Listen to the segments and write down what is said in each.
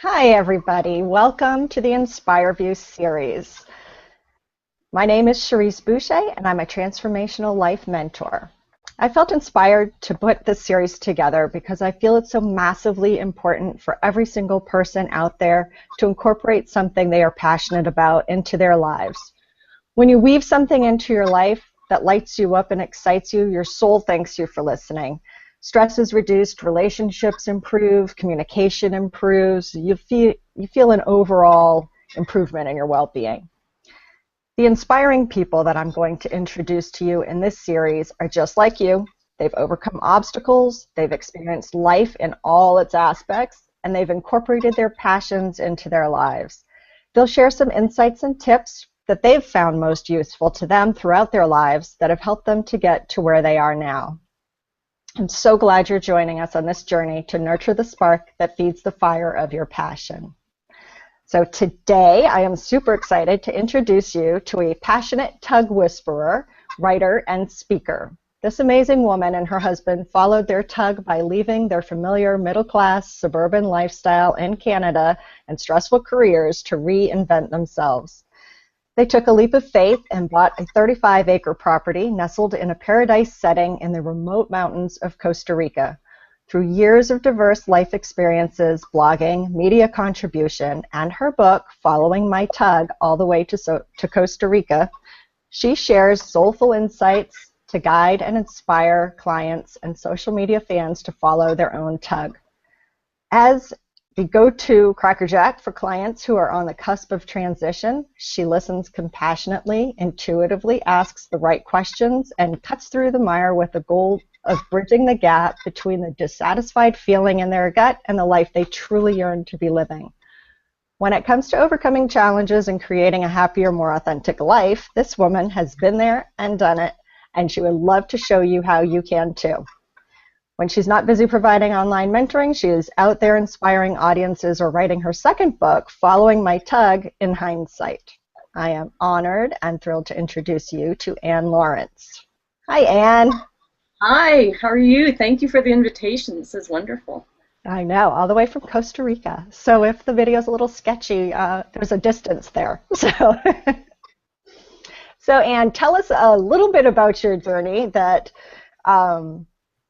Hi, everybody. Welcome to the Inspire View series. My name is Cherrise Boucher, and I'm a transformational life mentor. I felt inspired to put this series together because I feel it's so massively important for every single person out there to incorporate something they are passionate about into their lives. When you weave something into your life that lights you up and excites you, your soul thanks you for listening. Stress is reduced, relationships improve, communication improves, you feel an overall improvement in your well-being. The inspiring people that I'm going to introduce to you in this series are just like you. They've overcome obstacles, they've experienced life in all its aspects, and they've incorporated their passions into their lives. They'll share some insights and tips that they've found most useful to them throughout their lives that have helped them to get to where they are now. I'm so glad you're joining us on this journey to nurture the spark that feeds the fire of your passion. So today I am super excited to introduce you to a passionate tug whisperer, writer, and speaker. This amazing woman and her husband followed their tug by leaving their familiar middle-class suburban lifestyle in Canada and stressful careers to reinvent themselves. They took a leap of faith and bought a 35-acre property nestled in a paradise setting in the remote mountains of Costa Rica. Through years of diverse life experiences, blogging, media contribution, and her book, Following My Tug All the Way to Costa Rica, she shares soulful insights to guide and inspire clients and social media fans to follow their own tug. As the go-to crackerjack for clients who are on the cusp of transition, she listens compassionately, intuitively asks the right questions, and cuts through the mire with the goal of bridging the gap between the dissatisfied feeling in their gut and the life they truly yearn to be living. When it comes to overcoming challenges and creating a happier, more authentic life, this woman has been there and done it, and she would love to show you how you can too. When she's not busy providing online mentoring, she is out there inspiring audiences or writing her second book, Following My Tug in Hindsight. I am honored and thrilled to introduce you to Anne Lawrence. Hi, Anne. Hi, how are you? Thank you for the invitation. This is wonderful. I know, all the way from Costa Rica. So if the video is a little sketchy, there's a distance there. So Anne, tell us a little bit about your journey that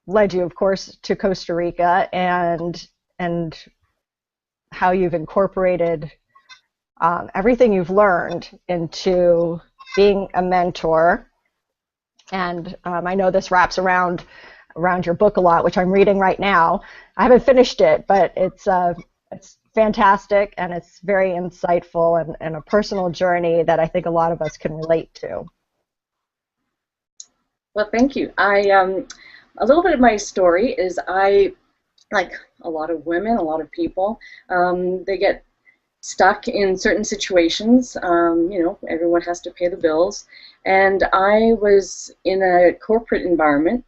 led you, of course, to Costa Rica and how you've incorporated everything you've learned into being a mentor. And I know this wraps around your book a lot, which I'm reading right now. I haven't finished it, but it's fantastic and it's very insightful and a personal journey that I think a lot of us can relate to. Well, thank you. A little bit of my story is like a lot of women, a lot of people, they get stuck in certain situations. Everyone has to pay the bills. And I was in a corporate environment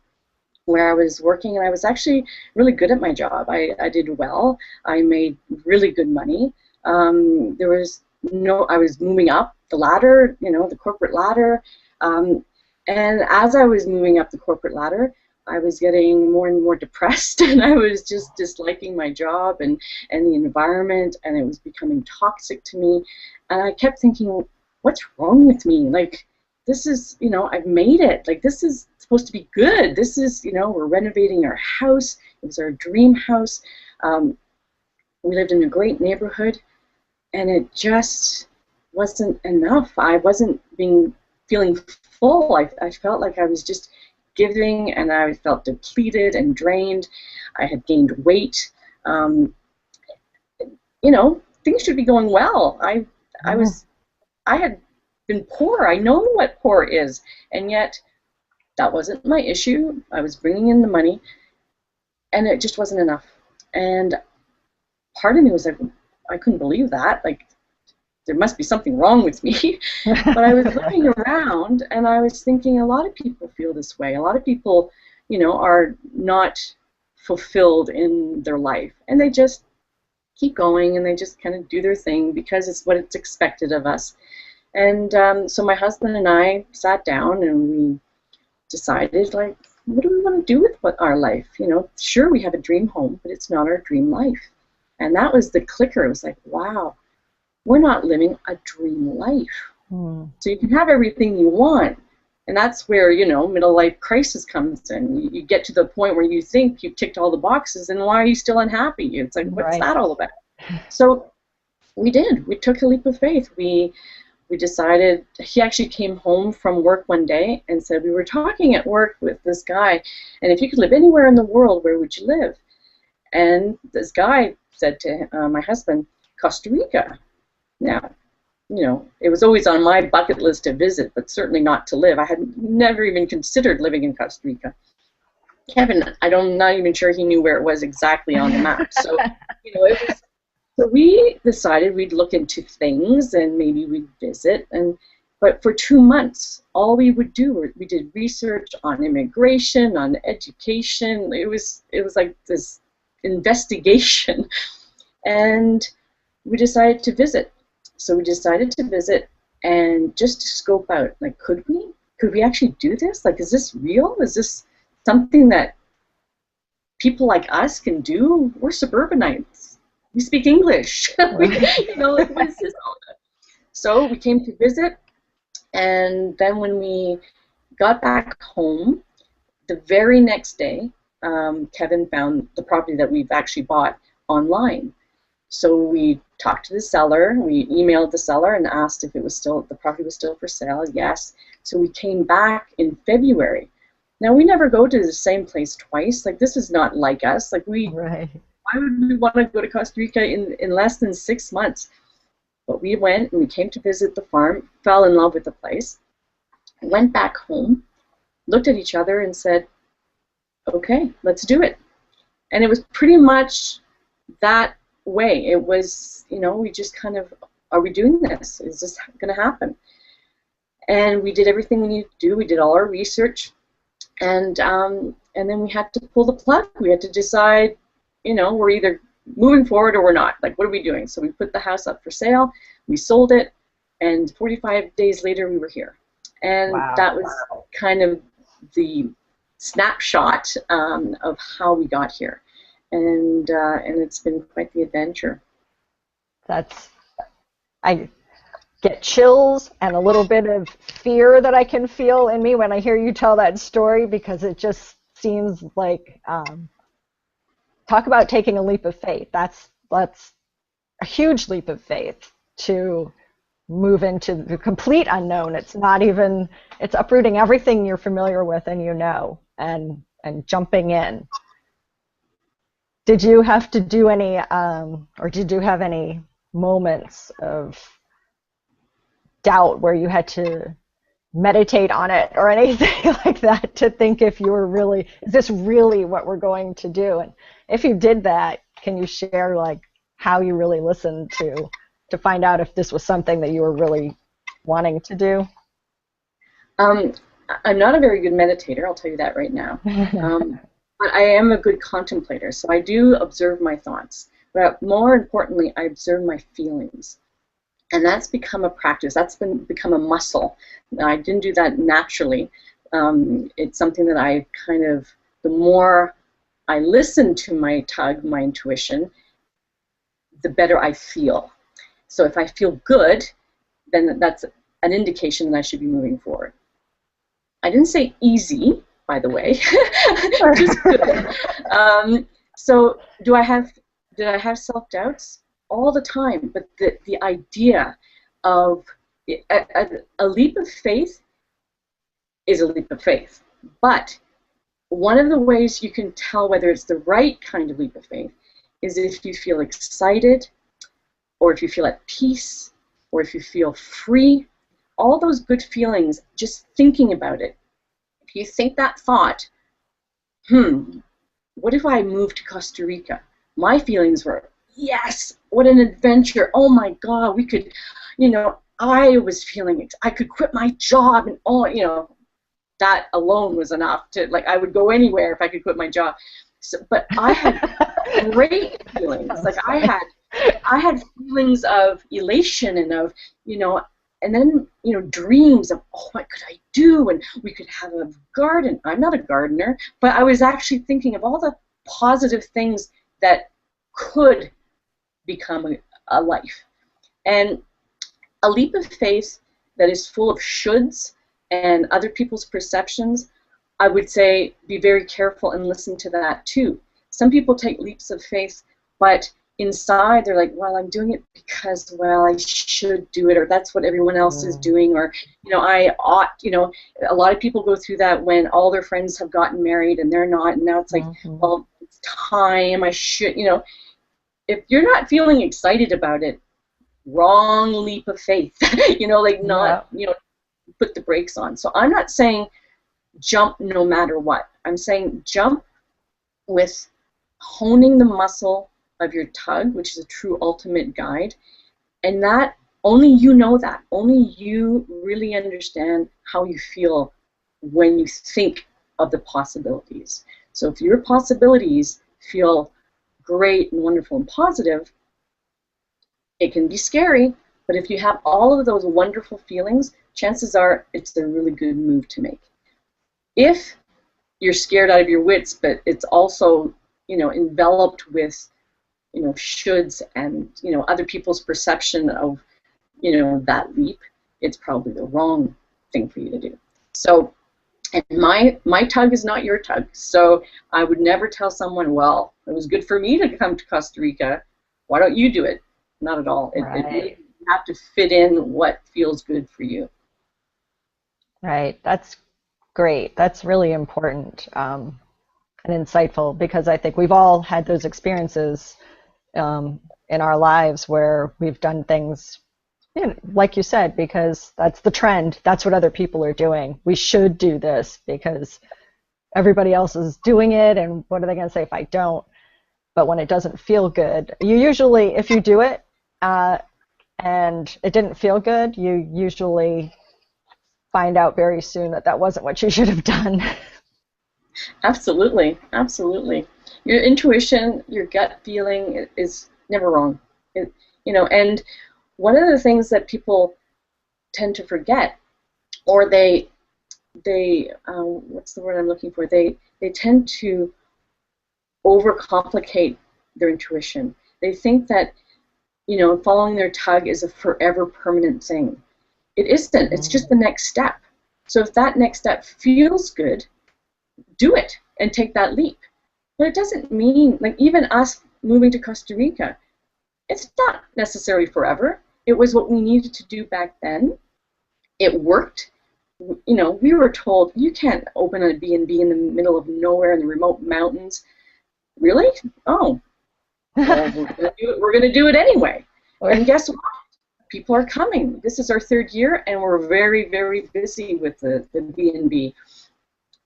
where I was working, and I was actually really good at my job. I did well. I made really good money. I was moving up the ladder, the corporate ladder. And as I was moving up the corporate ladder, I was getting more and more depressed, and I was just disliking my job and the environment, and it was becoming toxic to me. And I kept thinking, what's wrong with me? Like, this is, I've made it. Like, this is supposed to be good. This is, we're renovating our house. It was our dream house. We lived in a great neighborhood, and it just wasn't enough. I wasn't feeling full. I felt like I was just giving, and I felt depleted and drained. I had gained weight. Things should be going well. I had been poor. I know what poor is, and yet that wasn't my issue. I was bringing in the money, and it just wasn't enough. And part of me was like, I couldn't believe that. Like, there must be something wrong with me. But I was looking around, and I was thinking a lot of people feel this way. A lot of people, are not fulfilled in their life, and they just keep going, and they just kind of do their thing because it's what it's expected of us. And so my husband and I sat down, and we decided, like, what do we want to do with our life? Sure, we have a dream home, but it's not our dream life. And that was the clicker. It was like, wow, we're not living a dream life. So you can have everything you want. And that's where, you know, middle life crisis comes in. You get to the point where you think you've ticked all the boxes, and why are you still unhappy? It's like, what's that all about? So we did. We took a leap of faith. We decided. He actually came home from work one day and said, we were talking at work with this guy, and if you could live anywhere in the world, where would you live? And this guy said to my husband, Costa Rica. Now, you know, it was always on my bucket list to visit, but certainly not to live. I had never even considered living in Costa Rica. Kevin, I'm not even sure he knew where it was exactly on the map. So, you know, it was. So we decided we'd look into things and maybe we'd visit. But for 2 months, all we would do, we did research on immigration, on education. It was like this investigation, and we decided to visit. So we decided to visit and just to scope out, like, could we actually do this? Like, is this real? Is this something that people like us can do? We're suburbanites. We speak English. You know, like, what is this all about? So we came to visit, and then when we got back home, the very next day, Kevin found the property that we've actually bought online. So we talked to the seller, we emailed the seller and asked if the property was still for sale. Yes. So we came back in February. Now, we never go to the same place twice. Like, this is not like us. Like, why would we want to go to Costa Rica in less than 6 months? But we went and we came to visit the farm, fell in love with the place, went back home, looked at each other and said, okay, let's do it. And it was pretty much that way. It was, you know, we just kind of, are we doing this? Is this going to happen? And we did everything we needed to do. We did all our research, and then we had to pull the plug. We had to decide, you know, we're either moving forward or we're not. Like, what are we doing? So we put the house up for sale, we sold it, and 45 days later we were here. And that was kind of the snapshot of how we got here. And it's been quite the adventure. I get chills and a little bit of fear that I can feel in me when I hear you tell that story, because it just seems like, talk about taking a leap of faith. That's a huge leap of faith to move into the complete unknown. It's not even, it's uprooting everything you're familiar with and you know, and jumping in. Did you have to do any, or did you have any moments of doubt where you had to meditate on it or anything like that to think if you were really, is this really what we're going to do? And if you did that, can you share like how you really listened to find out if this was something that you were really wanting to do? I'm not a very good meditator, I'll tell you that right now. But I am a good contemplator, so I do observe my thoughts. But more importantly, I observe my feelings. And that's become a practice. That's become a muscle. I didn't do that naturally. It's something that I kind of, the more I listen to my tug, my intuition, the better I feel. So if I feel good, then that's an indication that I should be moving forward. I didn't say easy, by the way, just good. So did I have self-doubts? All the time, but the idea of a leap of faith is a leap of faith. But one of the ways you can tell whether it's the right kind of leap of faith is if you feel excited, or if you feel at peace, or if you feel free. All those good feelings, just thinking about it. If you think that thought, what if I moved to Costa Rica? My feelings were, yes, what an adventure. Oh my God, we could, you know, I was feeling it. I could quit my job and all, you know, that alone was enough to, like, I would go anywhere if I could quit my job. So, but I had great feelings. Like I had feelings of elation and of, you know, and then, you know, dreams of, oh, what could I do? And we could have a garden. I'm not a gardener, but I was actually thinking of all the positive things that could become a life. And a leap of faith that is full of shoulds and other people's perceptions, I would say be very careful and listen to that too. Some people take leaps of faith, but inside they're like, well, I'm doing it because, well, I should do it, or that's what everyone else is doing, or, you know, I ought, you know. A lot of people go through that when all their friends have gotten married and they're not, and now it's like, well, it's time, I should, you know. If you're not feeling excited about it, wrong leap of faith, you know, like not, you know, put the brakes on. So I'm not saying jump no matter what. I'm saying jump with honing the muscle of your tug, which is a true ultimate guide, and that only you know that. Only you really understand how you feel when you think of the possibilities. So if your possibilities feel great and wonderful and positive, it can be scary, but if you have all of those wonderful feelings, chances are it's a really good move to make. If you're scared out of your wits, but it's also, you know, enveloped with, you know, shoulds and, you know, other people's perception of, you know, that leap, it's probably the wrong thing for you to do. So, and my tug is not your tug. So I would never tell someone, well, it was good for me to come to Costa Rica, why don't you do it? Not at all. It really, you have to fit in what feels good for you. Right. That's great. That's really important and insightful, because I think we've all had those experiences in our lives where we've done things, you know, like you said, because that's the trend. That's what other people are doing. We should do this because everybody else is doing it, and what are they going to say if I don't? But when it doesn't feel good, you usually, if you do it and it didn't feel good, you usually find out very soon that that wasn't what you should have done. Absolutely, absolutely. Your intuition, your gut feeling is never wrong. You know, and one of the things that people tend to forget, or they what's the word I'm looking for? They tend to overcomplicate their intuition. They think that, you know, following their tug is a forever permanent thing. It isn't. It's just the next step. So if that next step feels good, do it and take that leap. But it doesn't mean, like, even us moving to Costa Rica, it's not necessarily forever. It was what we needed to do back then. It worked. You know, we were told you can't open a B&B in the middle of nowhere in the remote mountains. Really? Oh, well, we're going to do it anyway. And guess what? People are coming. This is our third year, and we're very, very busy with the B&B.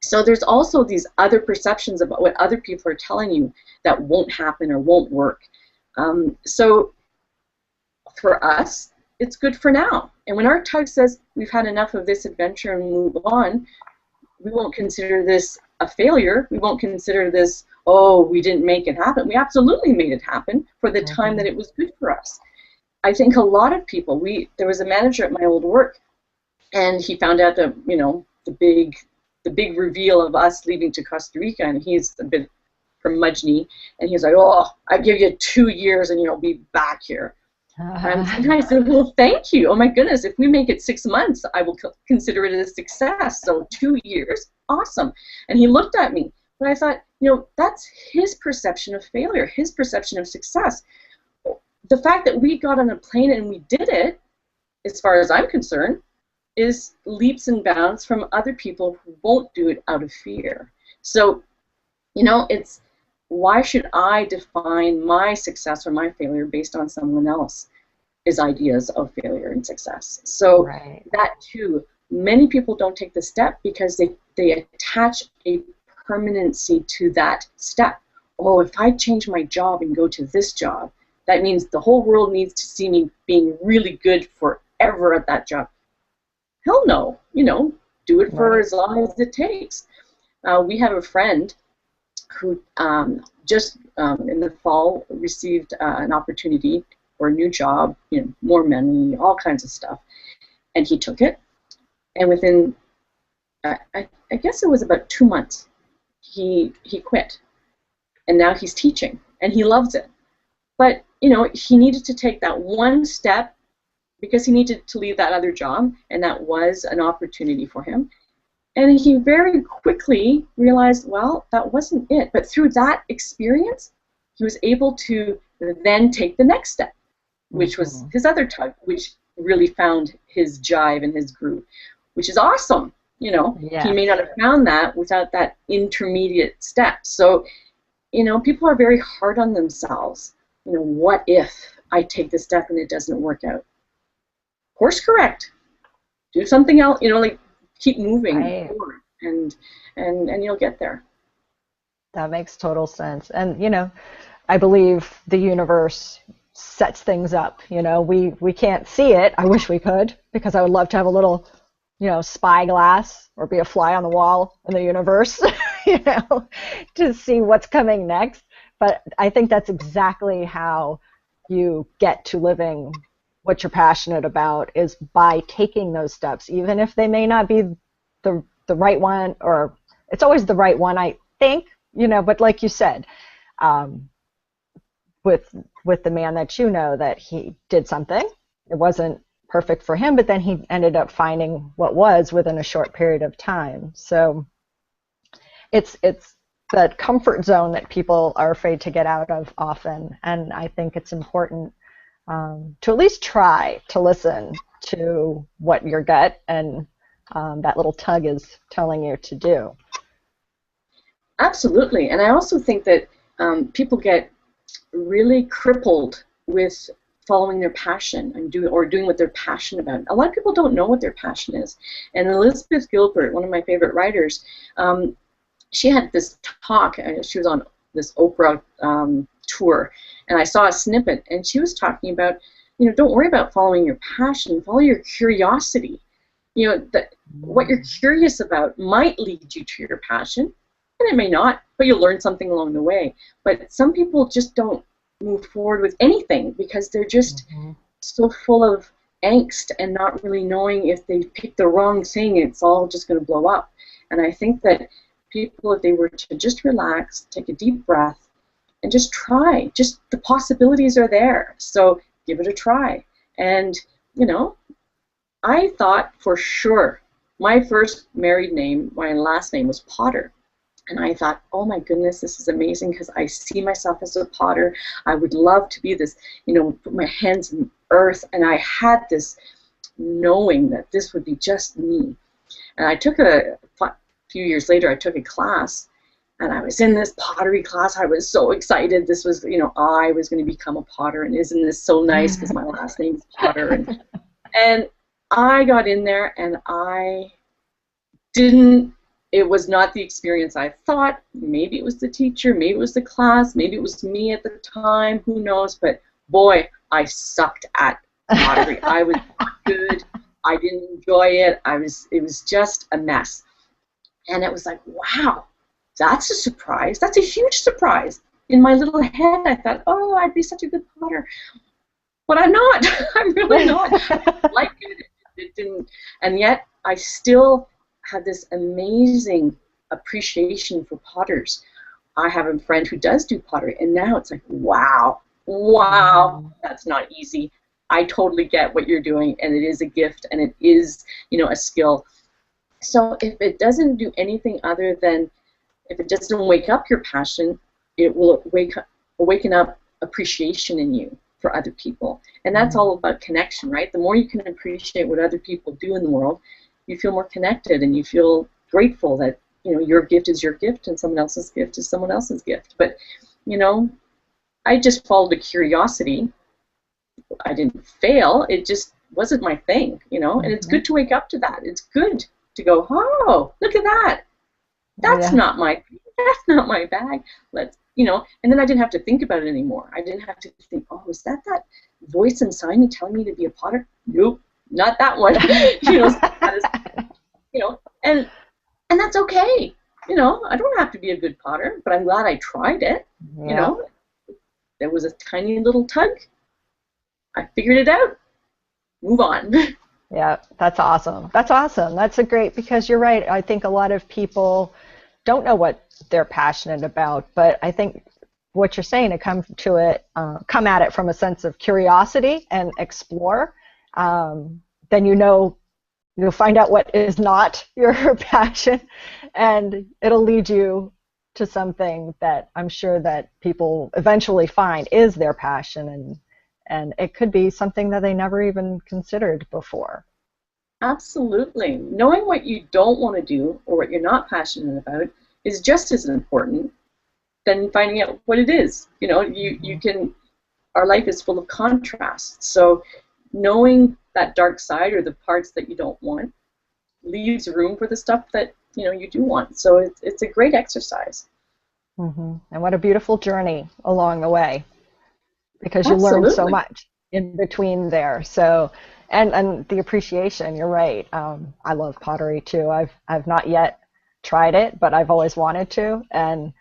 So there's also these other perceptions about what other people are telling you that won't happen or won't work. So for us, it's good for now. And when our tug says we've had enough of this adventure and move on, we won't consider this a failure. We won't consider this, oh, we didn't make it happen. We absolutely made it happen for the time that it was good for us. I think a lot of people, there was a manager at my old work, and he found out that, you know, the big reveal of us leaving to Costa Rica, and he's a bit curmudgeon-y, and he's like, oh, I give you 2 years and you'll be back here. And I said, well, thank you. Oh my goodness, if we make it 6 months, I will consider it a success. So 2 years, awesome. And he looked at me, but I thought, you know, that's his perception of failure, his perception of success. The fact that we got on a plane and we did it, as far as I'm concerned, is leaps and bounds from other people who won't do it out of fear. So, you know, it's, why should I define my success or my failure based on someone else's ideas of failure and success? So that too, many people don't take the step because they attach a permanency to that step. Oh, if I change my job and go to this job, that means the whole world needs to see me being really good forever at that job. Hell no, you know, do it for as long as it takes. We have a friend who just in the fall received an opportunity for a new job, you know, more money, all kinds of stuff, and he took it. And within, I guess it was about 2 months, he quit, and now he's teaching, and he loves it. But he needed to take that one step because he needed to leave that other job, and that was an opportunity for him. And he very quickly realized, well, that wasn't it. But through that experience, he was able to then take the next step, which was his other tug, which really found his jive and his groove, which is awesome. Yes. He may not have found that without that intermediate step. So, people are very hard on themselves. What if I take this step and it doesn't work out? Course correct. Do something else. Keep moving forward, and you'll get there. That makes total sense. And I believe the universe sets things up. We can't see it. I wish we could, because I would love to have a little spyglass or be a fly on the wall in the universe, to see what's coming next. But I think that's exactly how you get to living what you're passionate about, is by taking those steps, even if they may not be the right one, or it's always the right one, I think, but like you said, with the man that that he did something, it wasn't perfect for him, but then he ended up finding what was within a short period of time. So it's that comfort zone that people are afraid to get out of often, and I think it's important to at least try to listen to what your gut and that little tug is telling you to do. Absolutely. And I also think that people get really crippled with following their passion and doing what they're passionate about. A lot of people don't know what their passion is. And Elizabeth Gilbert, one of my favorite writers, she had this talk. She was on this Oprah tour, and I saw a snippet, and she was talking about, don't worry about following your passion, follow your curiosity. What you're curious about might lead you to your passion, and it may not, but you'll learn something along the way. But some people just don't move forward with anything because they're just so full of angst and not really knowing if they pick the wrong thing, it's all just going to blow up. And I think that people, if they were to just relax, take a deep breath, and just try. Just the possibilities are there. So give it a try. And, I thought for sure my first married name, my last name was Potter. And I thought, oh my goodness, this is amazing because I see myself as a potter. I would love to be this, put my hands in the earth. And I had this knowing that this would be just me. And I took a few years later, I took a class. And I was in this pottery class. I was so excited. This was, I was going to become a potter. And isn't this so nice because my last name is Potter. And I got in there and it was not the experience I thought. Maybe it was the teacher. Maybe it was the class. Maybe it was me at the time. Who knows? But boy, I sucked at pottery. I was not good. I didn't enjoy it. It was just a mess. And it was like, wow. That's a surprise. That's a huge surprise. In my little head, I thought, oh, I'd be such a good potter. But I'm not. I'm really not. I like it. It didn't. And yet, I still had this amazing appreciation for potters. I have a friend who does do pottery, and now it's like, wow, that's not easy. I totally get what you're doing, and it is a gift, and it is, a skill. So if it doesn't do anything other than, if it doesn't wake up your passion, it will awaken up appreciation in you for other people. And that's all about connection, right? The more you can appreciate what other people do in the world, you feel more connected and you feel grateful that, your gift is your gift and someone else's gift is someone else's gift. But, I just followed a curiosity. I didn't fail. It just wasn't my thing, and it's good to wake up to that. It's good to go, oh, look at that. That's not my bag. Let's, and then I didn't have to think about it anymore. I didn't have to think, oh, is that voice inside me telling me to be a potter? Nope, not that one. And that's okay. I don't have to be a good potter, but I'm glad I tried it. There was a tiny little tug. I figured it out. Move on. Yeah, that's awesome. That's awesome. That's because you're right. I think a lot of people don't know what they're passionate about, but I think what you're saying, to come at it from a sense of curiosity and explore, then you'll find out what is not your passion, and it'll lead you to something that I'm sure that people eventually find is their passion, and it could be something that they never even considered before. Absolutely. Knowing what you don't want to do or what you're not passionate about is just as important than finding out what it is. You can, our life is full of contrasts. So knowing that dark side or the parts that you don't want leaves room for the stuff that you do want. So it's a great exercise. And what a beautiful journey along the way, because you Absolutely. learn so much in between there. So, and the appreciation. You're right. I love pottery too. I've not yet tried it, but I've always wanted to, and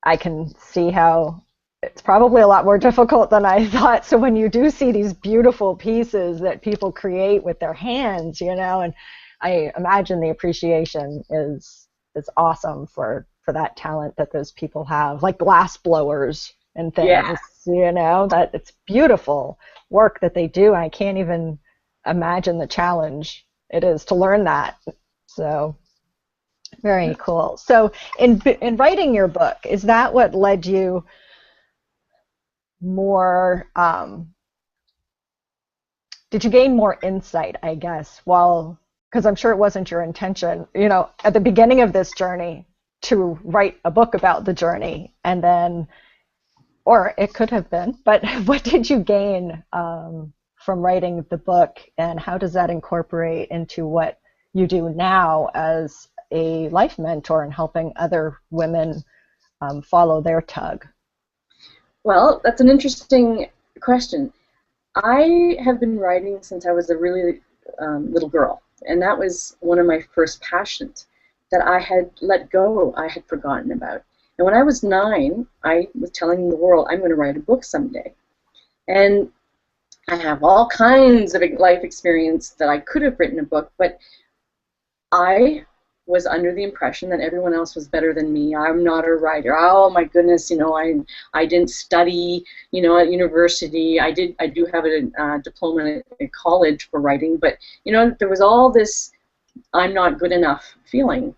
I can see how it's probably a lot more difficult than I thought. So when you do see these beautiful pieces that people create with their hands, and I imagine the appreciation is awesome for that talent that those people have, like glass blowers and things. Yeah. That it's beautiful work that they do. I can't even imagine the challenge it is to learn that. So very cool. So in writing your book, is that what led you more, did you gain more insight, I guess, because I'm sure it wasn't your intention, at the beginning of this journey to write a book about the journey, and then, or it could have been, but what did you gain from writing the book, and how does that incorporate into what you do now as a life mentor and helping other women follow their tug? Well, that's an interesting question. I have been writing since I was a really little girl, and that was one of my first passions that I had let go, I had forgotten about. And when I was 9, I was telling the world, I'm going to write a book someday. And I have all kinds of life experience that I could have written a book, but I was under the impression that everyone else was better than me. I'm not a writer. Oh my goodness, I didn't study, at university. I do have a diploma at college for writing, but there was all this I'm not good enough feeling.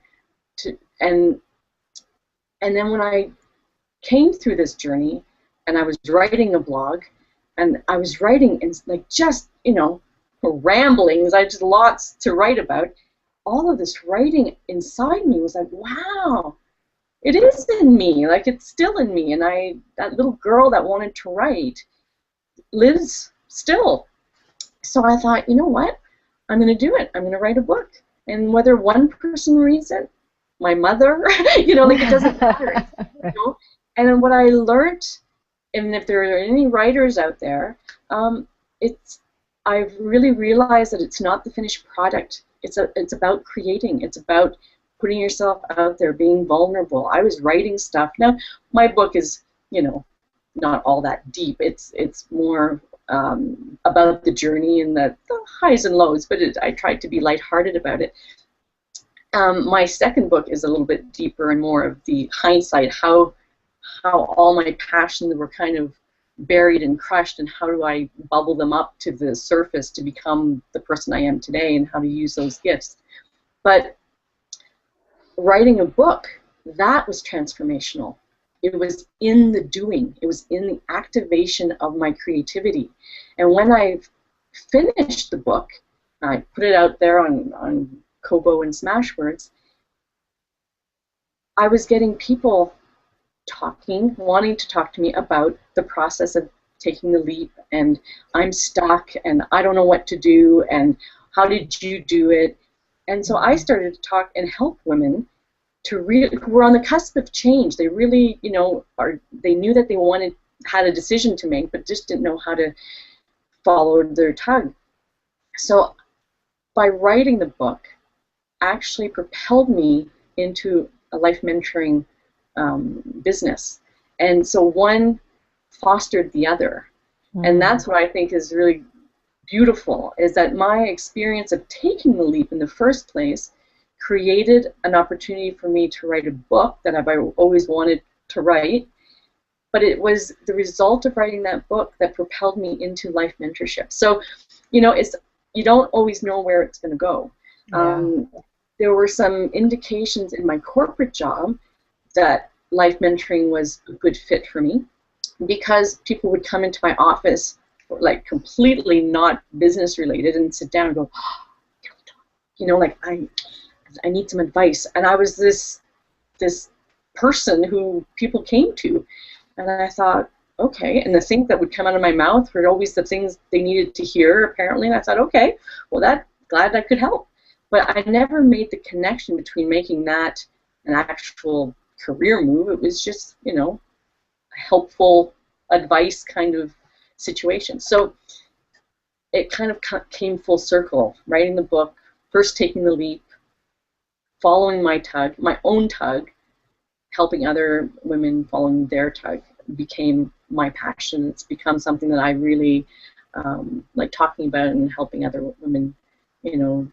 And then when I came through this journey, and I was writing a blog, and I was writing in ramblings. I just lots to write about. All of this writing inside me was like, wow, it is in me, like it's still in me, and that little girl that wanted to write lives still. So I thought, you know what, I'm going to do it. I'm going to write a book, and whether one person reads it, my mother, it doesn't matter. And then what I learned, and if there are any writers out there, I've really realized that it's not the finished product. It's about creating. It's about putting yourself out there, being vulnerable. I was writing stuff. Now, my book is, not all that deep. It's more about the journey and the highs and lows, but I tried to be lighthearted about it. My second book is a little bit deeper and more of the hindsight, how all my passions were kind of buried and crushed, and how do I bubble them up to the surface to become the person I am today, and how to use those gifts. But writing a book, that was transformational. It was in the doing. It was in the activation of my creativity. And when I finished the book, I put it out there on Kobo and Smashwords, I was getting people wanting to talk to me about the process of taking the leap, and I'm stuck, and I don't know what to do, and how did you do it? And so I started to talk and help women who were on the cusp of change. They really, they knew that they had a decision to make, but just didn't know how to follow their tug. So by writing the book actually propelled me into a life mentoring business. And so one fostered the other. And that's what I think is really beautiful, is that my experience of taking the leap in the first place created an opportunity for me to write a book that I've always wanted to write, but it was the result of writing that book that propelled me into life mentorship. So, you know, you don't always know where it's going to go. Yeah. There were some indications in my corporate job that life mentoring was a good fit for me, because people would come into my office like completely not business related and sit down and go, you know, like I need some advice. And I was this person who people came to, and I thought, okay. And the things that would come out of my mouth were always the things they needed to hear, apparently. And I thought, okay, well, glad I could help. But I never made the connection between making that an actual career move. It was just, you know, a helpful advice kind of situation. So it kind of came full circle, writing the book, first taking the leap, following my own tug, helping other women following their tug became my passion. It's become something that I really like talking about, and helping other women, you know,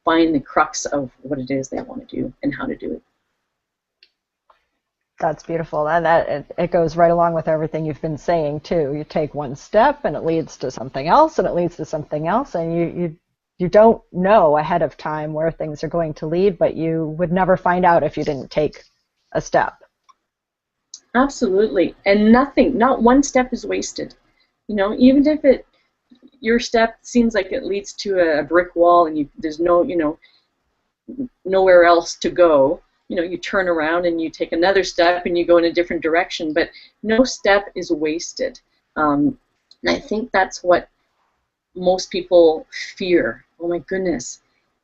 find the crux of what it is they want to do and how to do it. That's beautiful, and it goes right along with everything you've been saying too. You take one step, and it leads to something else, and it leads to something else, and you don't know ahead of time where things are going to lead, but you would never find out if you didn't take a step. Absolutely, and not one step is wasted. You know, even if your step seems like it leads to a brick wall, and there's no, you know, nowhere else to go. You know, you turn around and you take another step and you go in a different direction, but no step is wasted. And I think that's what most people fear. Oh my goodness,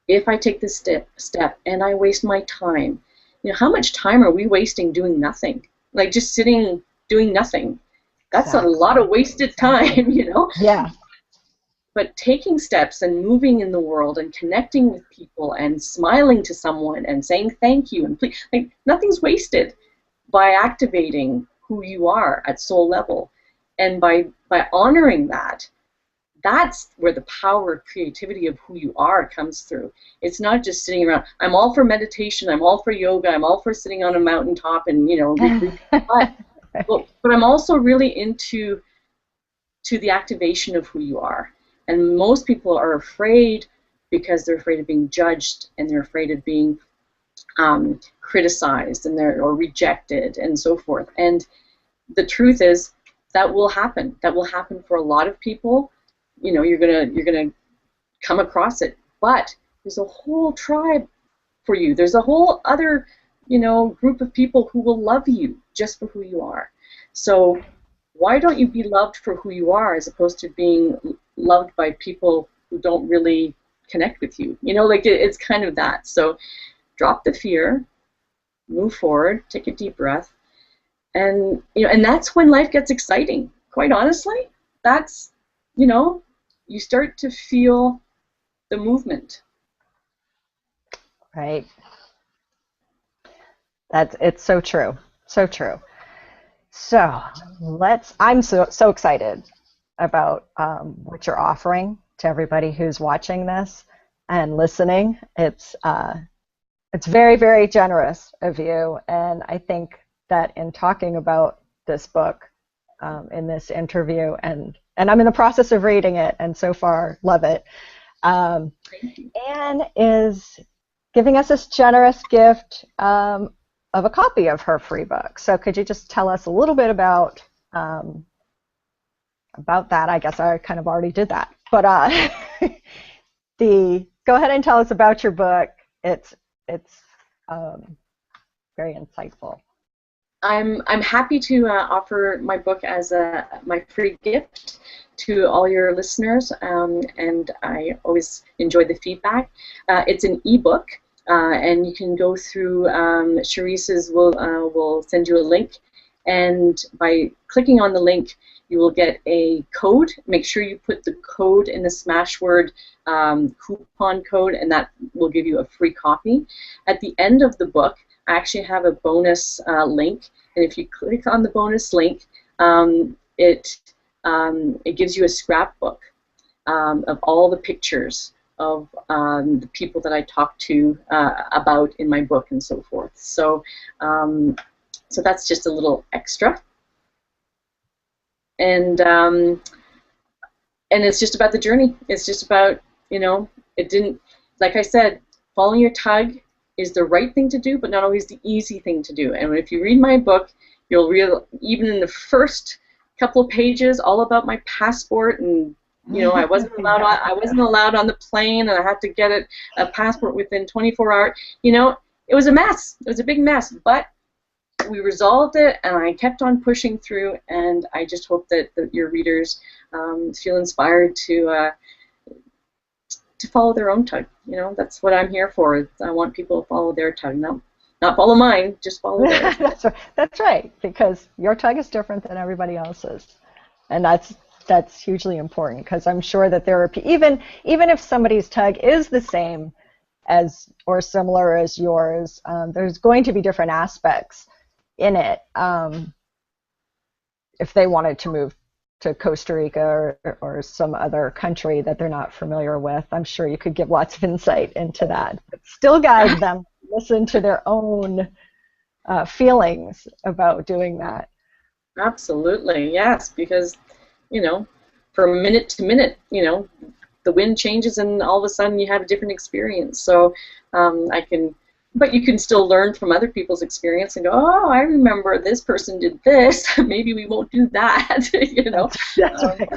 if I take this step and I waste my time, you know, how much time are we wasting doing nothing? Like just sitting doing nothing. That's exactly. A lot of wasted time, you know? Yeah. But taking steps and moving in the world and connecting with people and smiling to someone and saying thank you and please, like, nothing's wasted by activating who you are at soul level. And by honoring that, that's where the power of creativity of who you are comes through. It's not just sitting around. I'm all for meditation, I'm all for yoga, I'm all for sitting on a mountaintop and, you know, but I'm also really into the activation of who you are. And most people are afraid because they're afraid of being judged, and they're afraid of being criticized or rejected and so forth. And the truth is that will happen. That will happen for a lot of people. You know, you're gonna come across it. But there's a whole tribe for you. There's a whole other, you know, group of people who will love you just for who you are. So why don't you be loved for who you are, as opposed to being loved by people who don't really connect with you? You know, like it's kind of that. So drop the fear, move forward, take a deep breath, and, you know, and that's when life gets exciting. Quite honestly, that's, you know, you start to feel the movement. Right. It's so true. So true. So I'm so excited about what you're offering to everybody who's watching this and listening. It's very, very generous of you, and I think that in talking about this book in this interview, and I'm in the process of reading it, and so far love it. Anne is giving us this generous gift of a copy of her free book. So could you just tell us a little bit about that? I guess I kind of already did that, but go ahead and tell us about your book. It's very insightful. I'm happy to offer my book as my free gift to all your listeners, and I always enjoy the feedback. It's an ebook. And you can go through Cherrise's will send you a link, and by clicking on the link you will get a code. Make sure you put the code in the Smashword coupon code, and that will give you a free copy. At the end of the book I actually have a bonus link, and if you click on the bonus link, it gives you a scrapbook of all the pictures of the people that I talk to about in my book and so forth. So, so that's just a little extra. And it's just about the journey. It's just about, it didn't, like I said, following your tug is the right thing to do, but not always the easy thing to do. And if you read my book, you'll realize, even in the first couple of pages, all about my passport, and I wasn't allowed on the plane, and I had to get a passport within 24 hours. It was a mess. It was a big mess, but we resolved it, and I kept on pushing through. And I just hope that your readers feel inspired to follow their own tug. That's what I'm here for. I want people to follow their tug, not follow mine, just follow theirs. That's right, because your tug is different than everybody else's, and that's hugely important, because I'm sure that there are even if somebody's tug is the same as or similar as yours, there's going to be different aspects in it. If they wanted to move to Costa Rica or some other country that they're not familiar with, I'm sure you could give lots of insight into that. But still guide them, listen to their own feelings about doing that. Absolutely, yes, because, from minute to minute, the wind changes and all of a sudden you have a different experience. So but you can still learn from other people's experience and go, oh, I remember this person did this. Maybe we won't do that. That's right.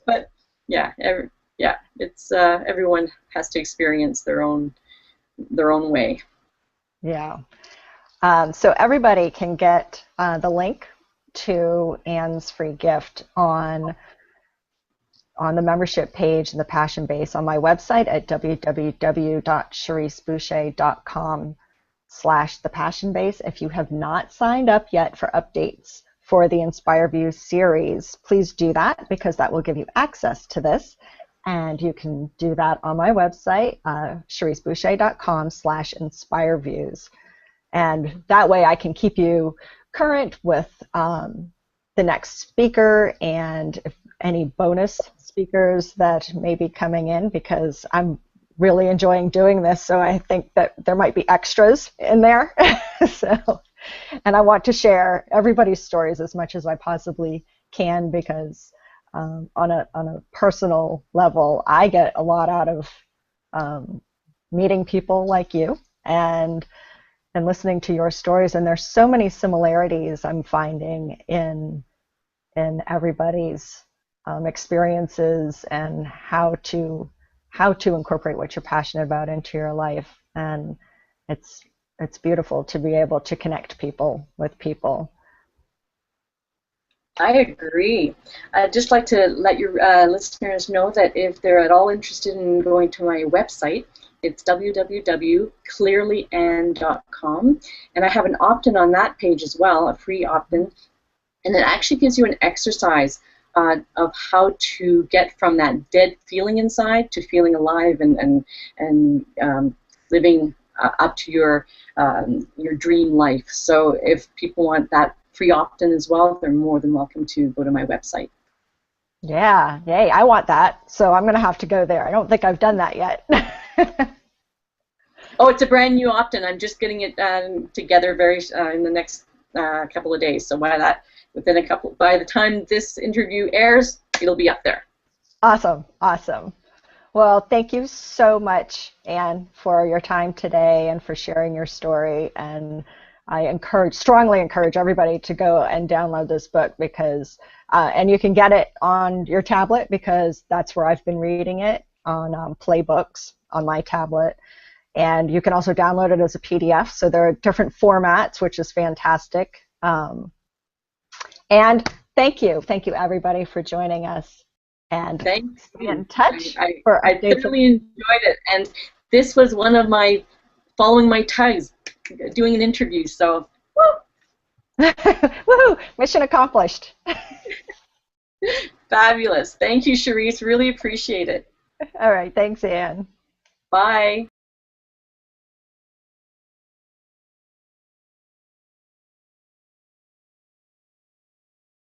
But yeah, it's everyone has to experience their own way. Yeah. So everybody can get the link to Anne's free gift on the membership page in the Passion Base on my website at www.cherriseboucher.com/thepassionbase. If you have not signed up yet for updates for the Inspire Views series, please do that, because that will give you access to this. And you can do that on my website, cherriseboucher.com/inspireviews. And that way I can keep you current with the next speaker and if any bonus speakers that may be coming in, because I'm really enjoying doing this, so I think that there might be extras in there. And I want to share everybody's stories as much as I possibly can, because on a personal level, I get a lot out of meeting people like you and listening to your stories. And there's so many similarities I'm finding in everybody's experiences and how to incorporate what you're passionate about into your life. And it's beautiful to be able to connect people with people. I agree. I'd just like to let your listeners know that if they're at all interested in going to my website, it's www.clearlyanne.com, and I have an opt-in on that page as well, a free opt-in, and it actually gives you an exercise of how to get from that dead feeling inside to feeling alive and living up to your dream life. So if people want that free opt-in as well, they're more than welcome to go to my website. Yeah, yay, I want that. So I'm going to have to go there. I don't think I've done that yet. Oh, it's a brand new opt-in. I'm just getting it together in the next couple of days. So by the time this interview airs, it'll be up there. Awesome, awesome. Well, thank you so much, Anne, for your time today and for sharing your story. And I strongly encourage everybody to go and download this book, because, and you can get it on your tablet, because that's where I've been reading it, on Playbooks on my tablet. And you can also download it as a PDF. So there are different formats, which is fantastic. And thank you everybody for joining us. And thanks. Stay in touch. I thoroughly enjoyed it, and this was one of my following my tugs, doing an interview. So, woo! Woohoo! Mission accomplished. Fabulous. Thank you, Cherrise. Really appreciate it. All right. Thanks, Anne. Bye.